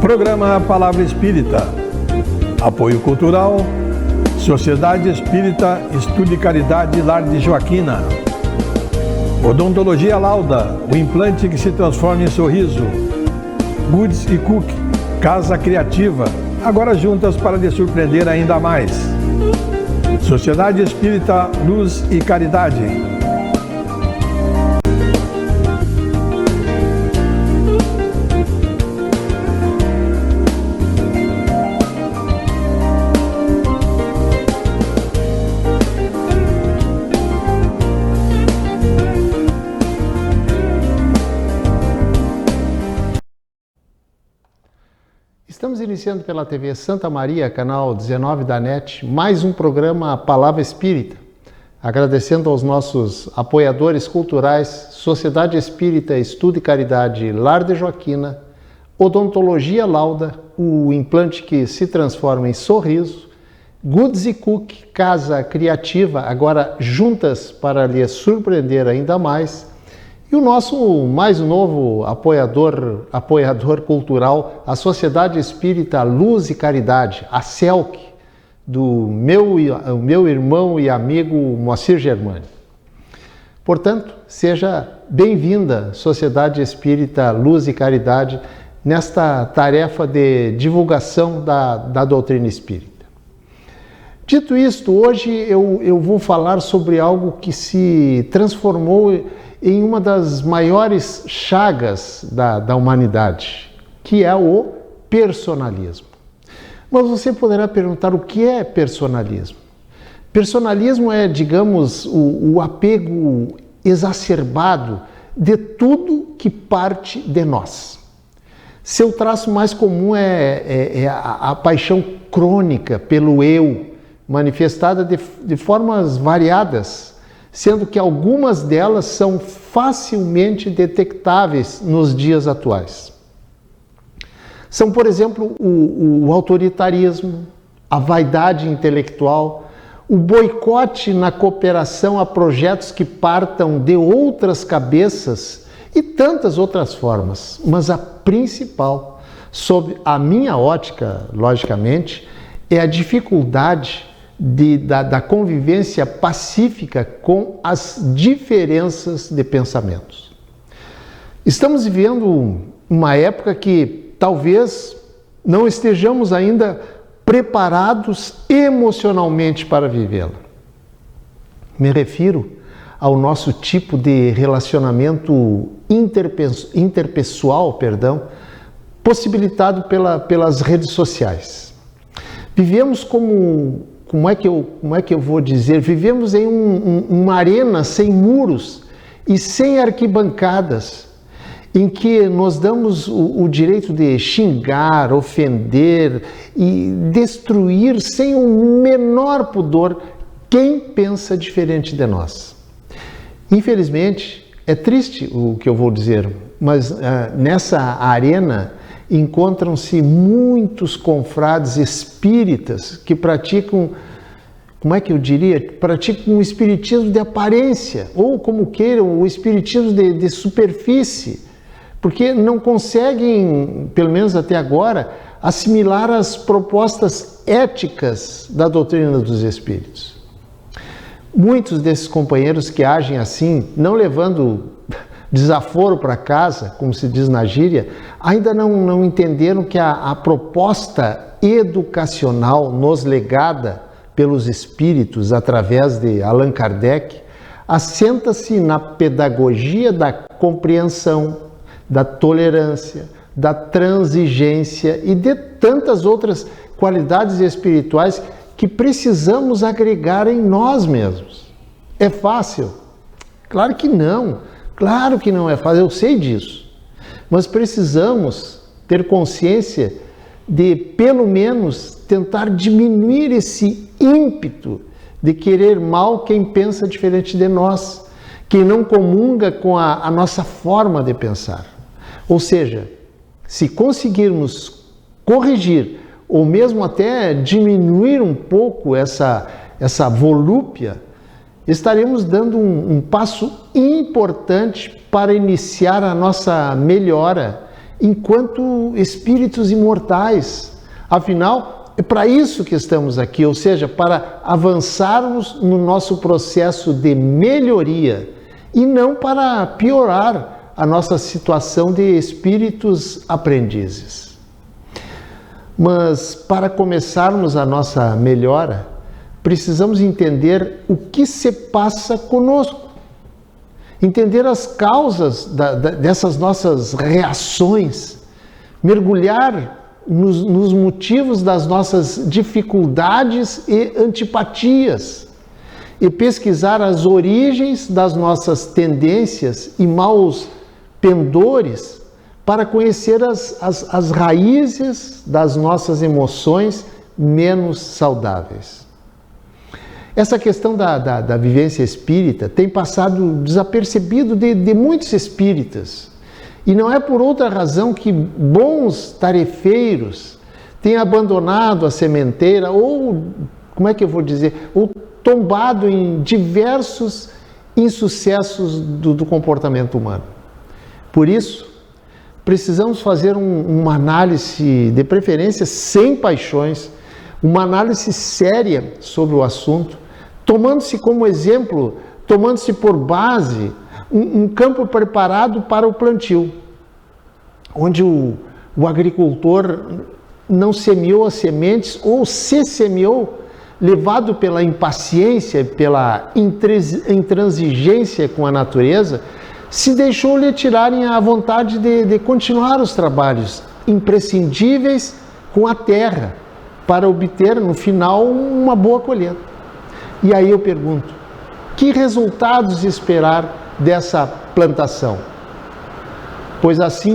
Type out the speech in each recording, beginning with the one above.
Programa Palavra Espírita. Apoio Cultural, Sociedade Espírita Estudo e Caridade Lar de Joaquina. Odontologia Lauda, o implante que se transforma em sorriso. Goods e Cook, Casa Criativa, agora juntas para lhe surpreender ainda mais. Sociedade Espírita Luz e Caridade. Estamos iniciando pela TV Santa Maria, canal 19 da NET, mais um programa Palavra Espírita. Agradecendo aos nossos apoiadores culturais, Sociedade Espírita Estudo e Caridade Lar de Joaquina, Odontologia Lauda, o implante que se transforma em sorriso, Goods e Cook, Casa Criativa, agora juntas para lhe surpreender ainda mais, e o nosso mais novo apoiador cultural, a Sociedade Espírita Luz e Caridade, a CELC, do meu irmão e amigo Moacir Germani. Portanto, seja bem-vinda, Sociedade Espírita Luz e Caridade, nesta tarefa de divulgação da doutrina espírita. Dito isto, hoje eu vou falar sobre algo que se transformou em uma das maiores chagas da humanidade, que é o personalismo. Mas você poderá perguntar o que é personalismo? Personalismo é, digamos, o apego exacerbado de tudo que parte de nós. Seu traço mais comum é a paixão crônica pelo eu, manifestada de formas variadas, sendo que algumas delas são facilmente detectáveis nos dias atuais. São, por exemplo, o autoritarismo, a vaidade intelectual, o boicote na cooperação a projetos que partam de outras cabeças e tantas outras formas. Mas a principal, sob a minha ótica, logicamente, é a dificuldade da convivência pacífica com as diferenças de pensamentos. Estamos vivendo uma época que talvez não estejamos ainda preparados emocionalmente para vivê-la. Me refiro ao nosso tipo de relacionamento interpessoal, possibilitado pelas redes sociais. Vivemos como é que eu vou dizer? Vivemos em uma arena sem muros e sem arquibancadas, em que nós damos o direito de xingar, ofender e destruir sem o menor pudor quem pensa diferente de nós. Infelizmente, é triste o que eu vou dizer, mas nessa arena encontram-se muitos confrades espíritas que praticam, praticam o espiritismo de aparência, ou como queiram, o espiritismo de superfície, porque não conseguem, pelo menos até agora, assimilar as propostas éticas da doutrina dos espíritos. Muitos desses companheiros que agem assim, não levando desaforo para casa, como se diz na gíria, ainda não entenderam que a proposta educacional nos legada pelos espíritos através de Allan Kardec assenta-se na pedagogia da compreensão, da tolerância, da transigência e de tantas outras qualidades espirituais que precisamos agregar em nós mesmos. É fácil? Claro que não. Claro que não é fácil, eu sei disso. Mas precisamos ter consciência de, pelo menos, tentar diminuir esse ímpeto de querer mal quem pensa diferente de nós, quem não comunga com a nossa forma de pensar. Ou seja, se conseguirmos corrigir ou mesmo até diminuir um pouco essa volúpia, estaremos dando um passo importante para iniciar a nossa melhora enquanto espíritos imortais. Afinal, é para isso que estamos aqui, ou seja, para avançarmos no nosso processo de melhoria e não para piorar a nossa situação de espíritos aprendizes. Mas para começarmos a nossa melhora, precisamos entender o que se passa conosco, entender as causas dessas nossas reações, mergulhar nos motivos das nossas dificuldades e antipatias e pesquisar as origens das nossas tendências e maus pendores para conhecer as raízes das nossas emoções menos saudáveis. Essa questão da vivência espírita tem passado desapercebido de muitos espíritas. E não é por outra razão que bons tarefeiros têm abandonado a sementeira ou, ou tombado em diversos insucessos do comportamento humano. Por isso, precisamos fazer uma análise, de preferência sem paixões, uma análise séria sobre o assunto, tomando-se como exemplo, tomando-se por base um campo preparado para o plantio, onde o agricultor não semeou as sementes ou se semeou, levado pela impaciência, pela intransigência com a natureza, se deixou-lhe tirarem a vontade de continuar os trabalhos imprescindíveis com a terra, para obter no final uma boa colheita. E aí eu pergunto, que resultados esperar dessa plantação? Pois assim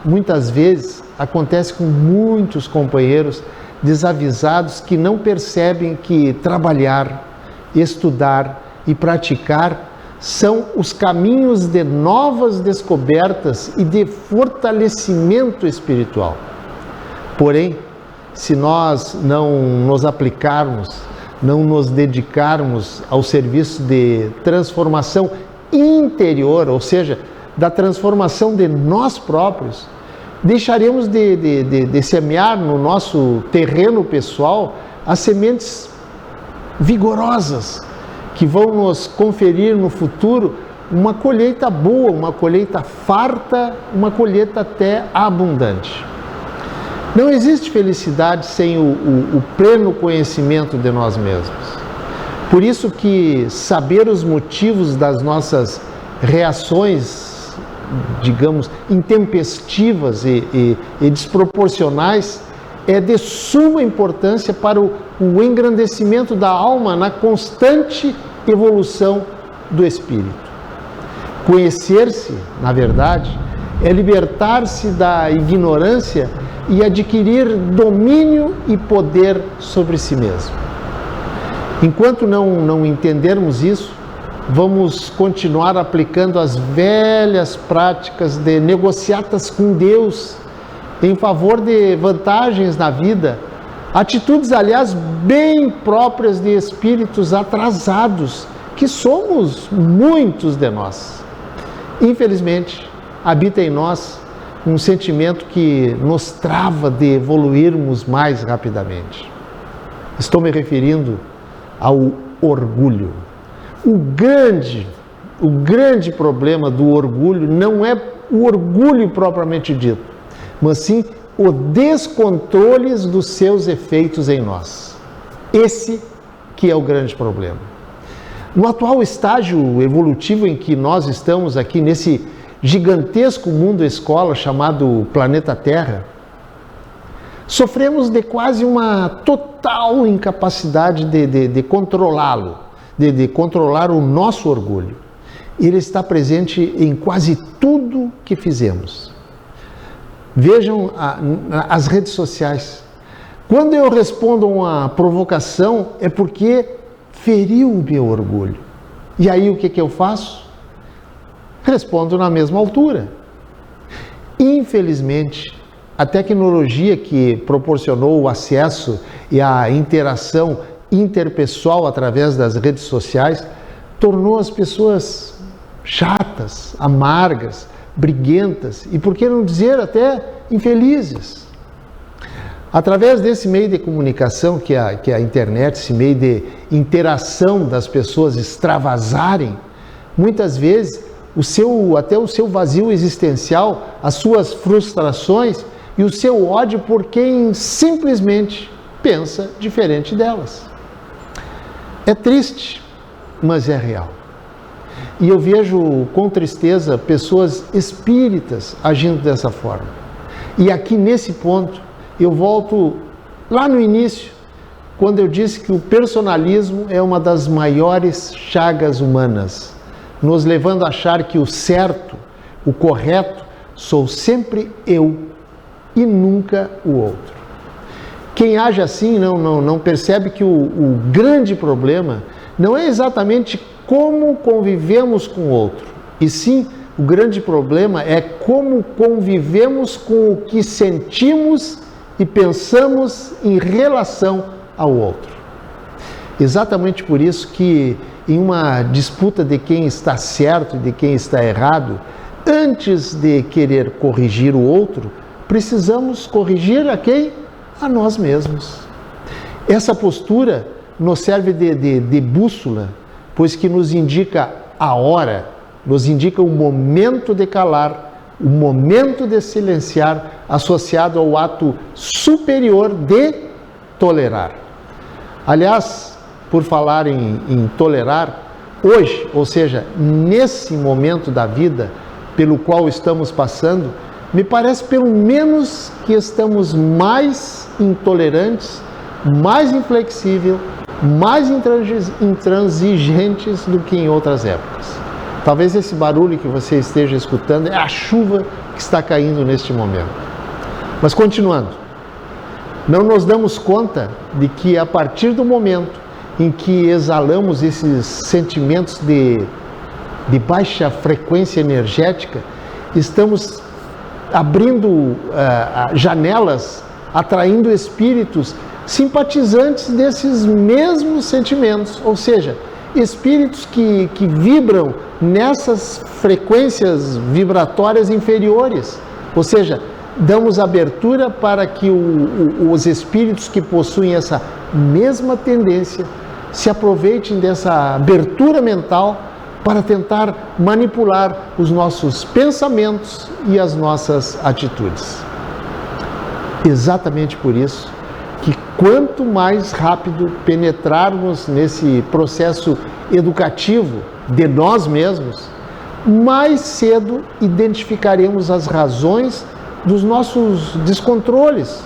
muitas vezes acontece com muitos companheiros desavisados que não percebem que trabalhar, estudar e praticar são os caminhos de novas descobertas e de fortalecimento espiritual. Porém, se nós não nos aplicarmos, não nos dedicarmos ao serviço de transformação interior, ou seja, da transformação de nós próprios, deixaremos de semear no nosso terreno pessoal as sementes vigorosas que vão nos conferir no futuro uma colheita boa, uma colheita farta, uma colheita até abundante. Não existe felicidade sem o pleno conhecimento de nós mesmos. Por isso que saber os motivos das nossas reações, digamos, intempestivas e desproporcionais, é de suma importância para o engrandecimento da alma na constante evolução do espírito. Conhecer-se, na verdade, é libertar-se da ignorância e adquirir domínio e poder sobre si mesmo. Enquanto não entendermos isso, vamos continuar aplicando as velhas práticas de negociatas com Deus em favor de vantagens na vida, atitudes, aliás, bem próprias de espíritos atrasados, que somos muitos de nós. Infelizmente, habita em nós um sentimento que nos trava de evoluirmos mais rapidamente. Estou me referindo ao orgulho. O grande problema do orgulho não é o orgulho propriamente dito, mas sim o descontrole dos seus efeitos em nós. Esse que é o grande problema. No atual estágio evolutivo em que nós estamos aqui, nesse gigantesco mundo escola chamado planeta Terra, sofremos de quase uma total incapacidade de controlá-lo, de controlar o nosso orgulho. Ele está presente em quase tudo que fizemos. Vejam as redes sociais. Quando eu respondo a uma provocação, é porque feriu o meu orgulho. E aí o que eu faço? Respondo na mesma altura. Infelizmente, a tecnologia que proporcionou o acesso e a interação interpessoal através das redes sociais tornou as pessoas chatas, amargas, briguentas e, por que não dizer, até infelizes. Através desse meio de comunicação que é a internet, esse meio de interação das pessoas extravasarem, muitas vezes até o seu vazio existencial, as suas frustrações e o seu ódio por quem simplesmente pensa diferente delas. É triste, mas é real. E eu vejo com tristeza pessoas espíritas agindo dessa forma. E aqui nesse ponto, eu volto lá no início, quando eu disse que o personalismo é uma das maiores chagas humanas, nos levando a achar que o certo, o correto, sou sempre eu e nunca o outro. Quem age assim não percebe que o grande problema não é exatamente como convivemos com o outro, e sim o grande problema é como convivemos com o que sentimos e pensamos em relação ao outro. Exatamente por isso que em uma disputa de quem está certo e de quem está errado, antes de querer corrigir o outro, precisamos corrigir a quem? A nós mesmos. Essa postura nos serve de bússola, pois que nos indica a hora, nos indica o momento de calar, o momento de silenciar, associado ao ato superior de tolerar. Aliás, por falar em tolerar, hoje, ou seja, nesse momento da vida pelo qual estamos passando, me parece pelo menos que estamos mais intolerantes, mais inflexíveis, mais intransigentes do que em outras épocas. Talvez esse barulho que você esteja escutando é a chuva que está caindo neste momento. Mas continuando, não nos damos conta de que a partir do momento em que exalamos esses sentimentos de baixa frequência energética, estamos abrindo janelas, atraindo espíritos simpatizantes desses mesmos sentimentos, ou seja, espíritos que vibram nessas frequências vibratórias inferiores, ou seja, damos abertura para que os espíritos que possuem essa mesma tendência se aproveitem dessa abertura mental para tentar manipular os nossos pensamentos e as nossas atitudes. Exatamente por isso que quanto mais rápido penetrarmos nesse processo educativo de nós mesmos, mais cedo identificaremos as razões dos nossos descontroles,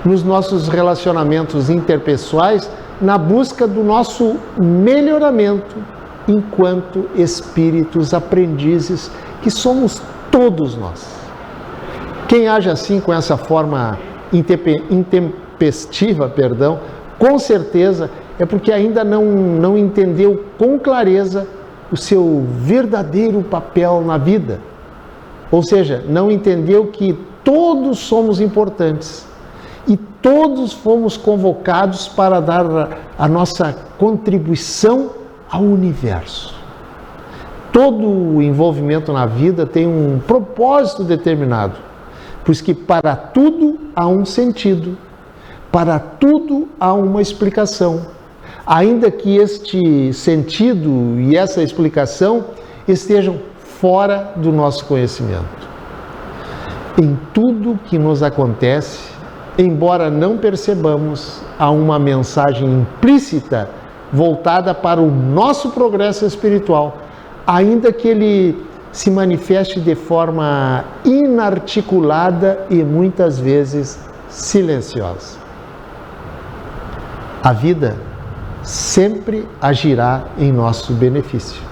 nos nossos relacionamentos interpessoais, na busca do nosso melhoramento enquanto espíritos aprendizes que somos todos nós. Quem age assim, com essa forma intempestiva, com certeza é porque ainda não entendeu com clareza o seu verdadeiro papel na vida. Ou seja, não entendeu que todos somos importantes e todos fomos convocados para dar a nossa contribuição ao universo. Todo o envolvimento na vida tem um propósito determinado, pois que para tudo há um sentido, para tudo há uma explicação, ainda que este sentido e essa explicação estejam fora do nosso conhecimento. Em tudo que nos acontece, embora não percebamos, há uma mensagem implícita voltada para o nosso progresso espiritual, ainda que ele se manifeste de forma inarticulada e muitas vezes silenciosa. A vida sempre agirá em nosso benefício.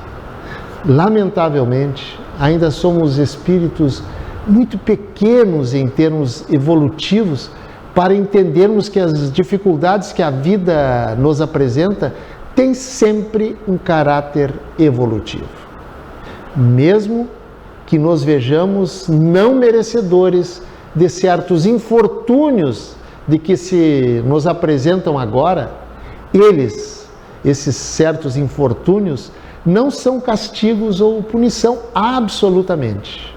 Lamentavelmente, ainda somos espíritos muito pequenos em termos evolutivos para entendermos que as dificuldades que a vida nos apresenta têm sempre um caráter evolutivo. Mesmo que nos vejamos não merecedores de certos infortúnios de que se nos apresentam agora, esses certos infortúnios, não são castigos ou punição absolutamente,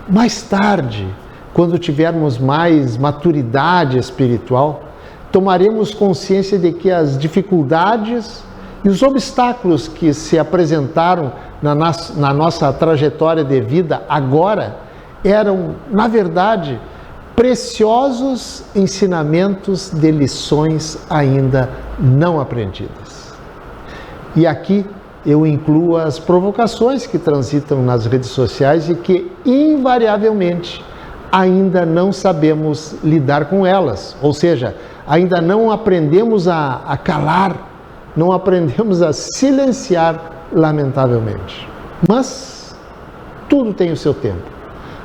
Mais tarde, quando tivermos mais maturidade espiritual, tomaremos consciência de que as dificuldades e os obstáculos que se apresentaram na nossa trajetória de vida agora eram, na verdade, preciosos ensinamentos de lições ainda não aprendidas. E aqui eu incluo as provocações que transitam nas redes sociais e que, invariavelmente, ainda não sabemos lidar com elas. Ou seja, ainda não aprendemos a calar, não aprendemos a silenciar, lamentavelmente. Mas tudo tem o seu tempo.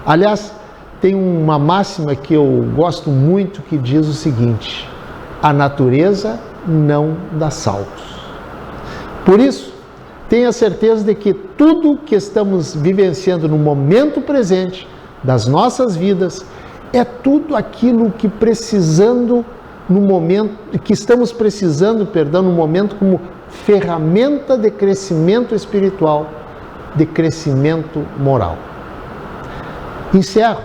Aliás, tem uma máxima que eu gosto muito que diz o seguinte: a natureza não dá saltos. Por isso, tenha certeza de que tudo que estamos vivenciando no momento presente das nossas vidas é tudo aquilo que estamos precisando, no momento como ferramenta de crescimento espiritual, de crescimento moral. Encerro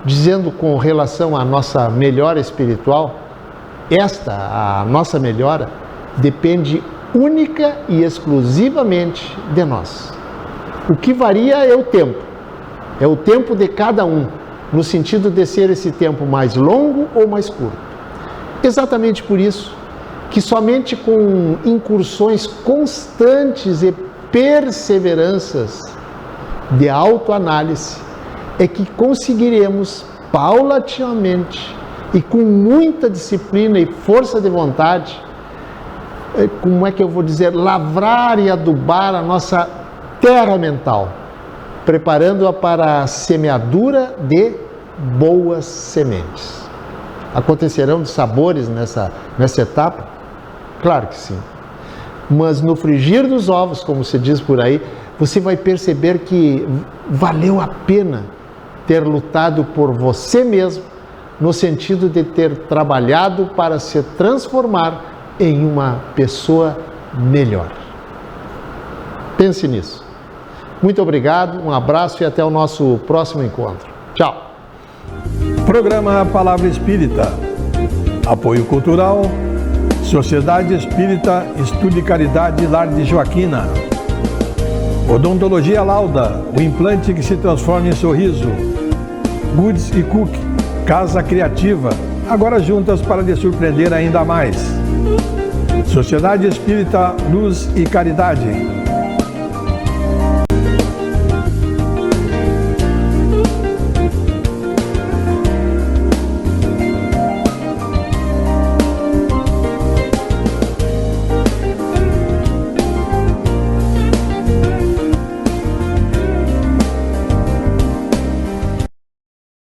dizendo, com relação à nossa melhora espiritual, a nossa melhora depende única e exclusivamente de nós. O que varia é o tempo de cada um, no sentido de ser esse tempo mais longo ou mais curto. Exatamente por isso que somente com incursões constantes e perseveranças de autoanálise é que conseguiremos paulatinamente e com muita disciplina e força de vontade, lavrar e adubar a nossa terra mental, preparando-a para a semeadura de boas sementes. Acontecerão dissabores nessa etapa? Claro que sim. Mas no frigir dos ovos, como se diz por aí, você vai perceber que valeu a pena ter lutado por você mesmo, no sentido de ter trabalhado para se transformar em uma pessoa melhor. Pense nisso. Muito obrigado, um abraço e até o nosso próximo encontro. Tchau. Programa Palavra Espírita. Apoio Cultural, Sociedade Espírita Estudo e Caridade Lar de Joaquina. Odontologia Lauda, o implante que se transforma em sorriso. Goods e Cook, Casa Criativa, agora juntas para lhe surpreender ainda mais. Sociedade Espírita Luz e Caridade.